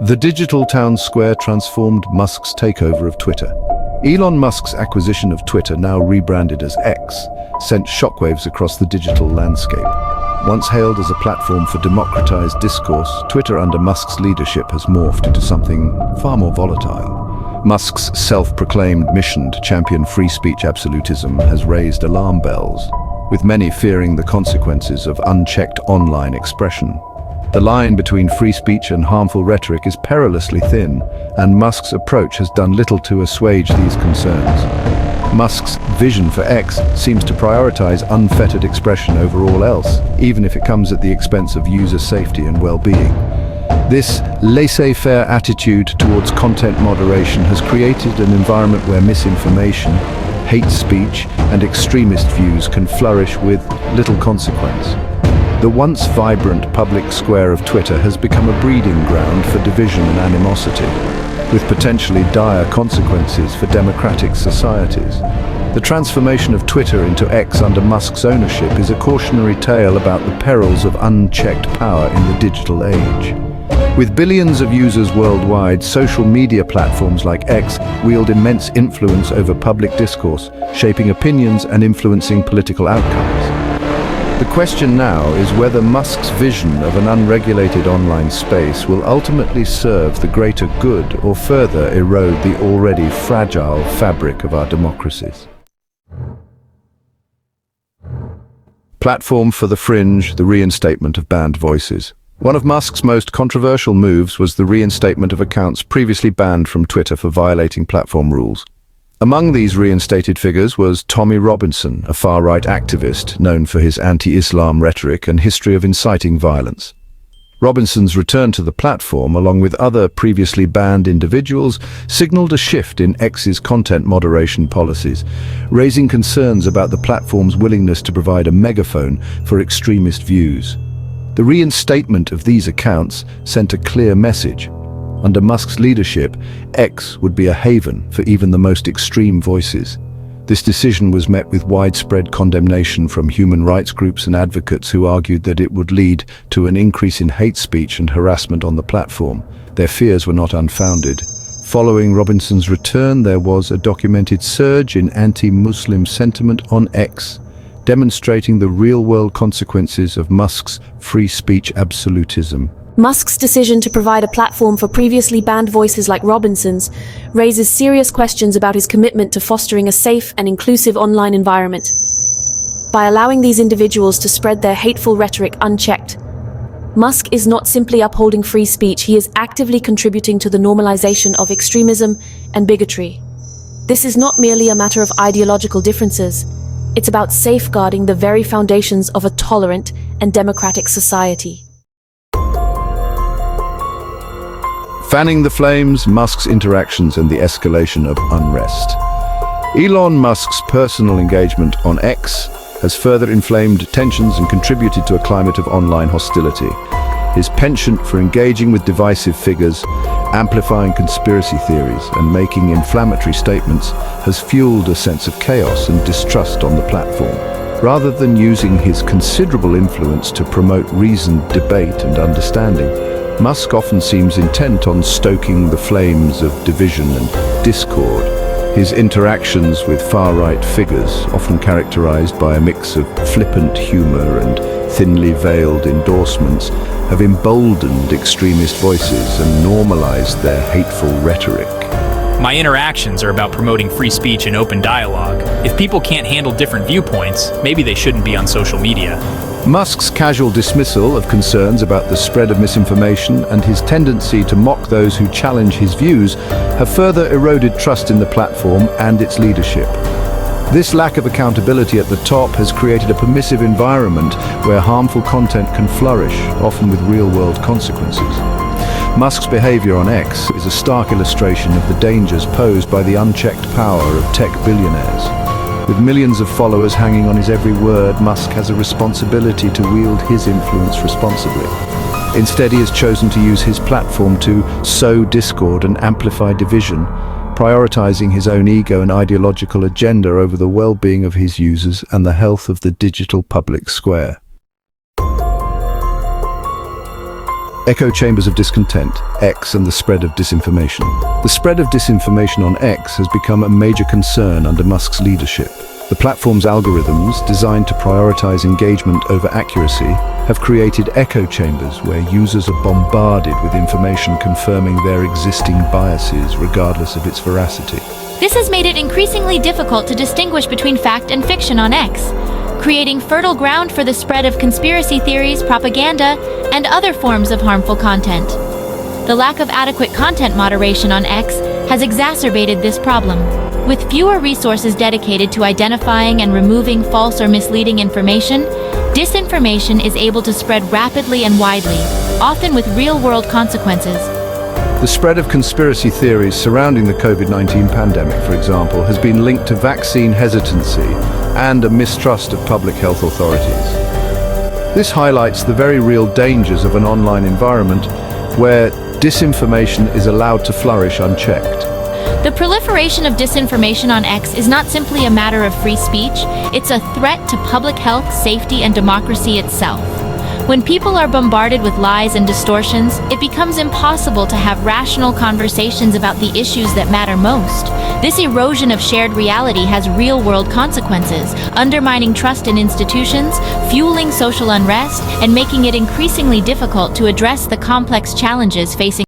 The digital town square transformed Musk's takeover of Twitter. Elon Musk's acquisition of Twitter, now rebranded as X, sent shockwaves across the digital landscape. Once hailed as a platform for democratized discourse, Twitter under Musk's leadership has morphed into something far more volatile. Musk's self-proclaimed mission to champion free speech absolutism has raised alarm bells, with many fearing the consequences of unchecked online expression. The line between free speech and harmful rhetoric is perilously thin, and Musk's approach has done little to assuage these concerns. Musk's vision for X seems to prioritize unfettered expression over all else, even if it comes at the expense of user safety and well-being. This laissez-faire attitude towards content moderation has created an environment where misinformation, hate speech, and extremist views can flourish with little consequence. The once vibrant public square of Twitter has become a breeding ground for division and animosity, with potentially dire consequences for democratic societies. The transformation of Twitter into X under Musk's ownership is a cautionary tale about the perils of unchecked power in the digital age. With billions of users worldwide, social media platforms like X wield immense influence over public discourse, shaping opinions and influencing political outcomes. The question now is whether Musk's vision of an unregulated online space will ultimately serve the greater good or further erode the already fragile fabric of our democracies. Platform for the fringe, the reinstatement of banned voices. One of Musk's most controversial moves was the reinstatement of accounts previously banned from Twitter for violating platform rules. Among these reinstated figures was Tommy Robinson, a far-right activist known for his anti-Islam rhetoric and history of inciting violence. Robinson's return to the platform, along with other previously banned individuals, signaled a shift in X's content moderation policies, raising concerns about the platform's willingness to provide a megaphone for extremist views. The reinstatement of these accounts sent a clear message. Under Musk's leadership, X would be a haven for even the most extreme voices. This decision was met with widespread condemnation from human rights groups and advocates who argued that it would lead to an increase in hate speech and harassment on the platform. Their fears were not unfounded. Following Robinson's return, there was a documented surge in anti-Muslim sentiment on X, demonstrating the real-world consequences of Musk's free speech absolutism. Musk's decision to provide a platform for previously banned voices like Robinson's raises serious questions about his commitment to fostering a safe and inclusive online environment. By allowing these individuals to spread their hateful rhetoric unchecked, Musk is not simply upholding free speech, he is actively contributing to the normalization of extremism and bigotry. This is not merely a matter of ideological differences, it's about safeguarding the very foundations of a tolerant and democratic society. Fanning the flames, Musk's interactions and the escalation of unrest. Elon Musk's personal engagement on X has further inflamed tensions and contributed to a climate of online hostility. His penchant for engaging with divisive figures, amplifying conspiracy theories, and making inflammatory statements has fueled a sense of chaos and distrust on the platform. Rather than using his considerable influence to promote reasoned debate and understanding, Musk often seems intent on stoking the flames of division and discord. His interactions with far-right figures, often characterized by a mix of flippant humor and thinly veiled endorsements, have emboldened extremist voices and normalized their hateful rhetoric. My interactions are about promoting free speech and open dialogue. If people can't handle different viewpoints, maybe they shouldn't be on social media. Musk's casual dismissal of concerns about the spread of misinformation and his tendency to mock those who challenge his views have further eroded trust in the platform and its leadership. This lack of accountability at the top has created a permissive environment where harmful content can flourish, often with real-world consequences. Musk's behavior on X is a stark illustration of the dangers posed by the unchecked power of tech billionaires. With millions of followers hanging on his every word, Musk has a responsibility to wield his influence responsibly. Instead, he has chosen to use his platform to sow discord and amplify division, prioritizing his own ego and ideological agenda over the well-being of his users and the health of the digital public square. Echo chambers of discontent, X, and the spread of disinformation. The spread of disinformation on X has become a major concern under Musk's leadership. The platform's algorithms, designed to prioritize engagement over accuracy, have created echo chambers where users are bombarded with information confirming their existing biases regardless of its veracity. This has made it increasingly difficult to distinguish between fact and fiction on X, creating fertile ground for the spread of conspiracy theories, propaganda, and other forms of harmful content. The lack of adequate content moderation on X has exacerbated this problem. With fewer resources dedicated to identifying and removing false or misleading information, disinformation is able to spread rapidly and widely, often with real-world consequences. The spread of conspiracy theories surrounding the COVID-19 pandemic, for example, has been linked to vaccine hesitancy and a mistrust of public health authorities. This highlights the very real dangers of an online environment where disinformation is allowed to flourish unchecked. The proliferation of disinformation on X is not simply a matter of free speech, it's a threat to public health, safety, and democracy itself. When people are bombarded with lies and distortions, it becomes impossible to have rational conversations about the issues that matter most. This erosion of shared reality has real-world consequences, undermining trust in institutions, fueling social unrest, and making it increasingly difficult to address the complex challenges facing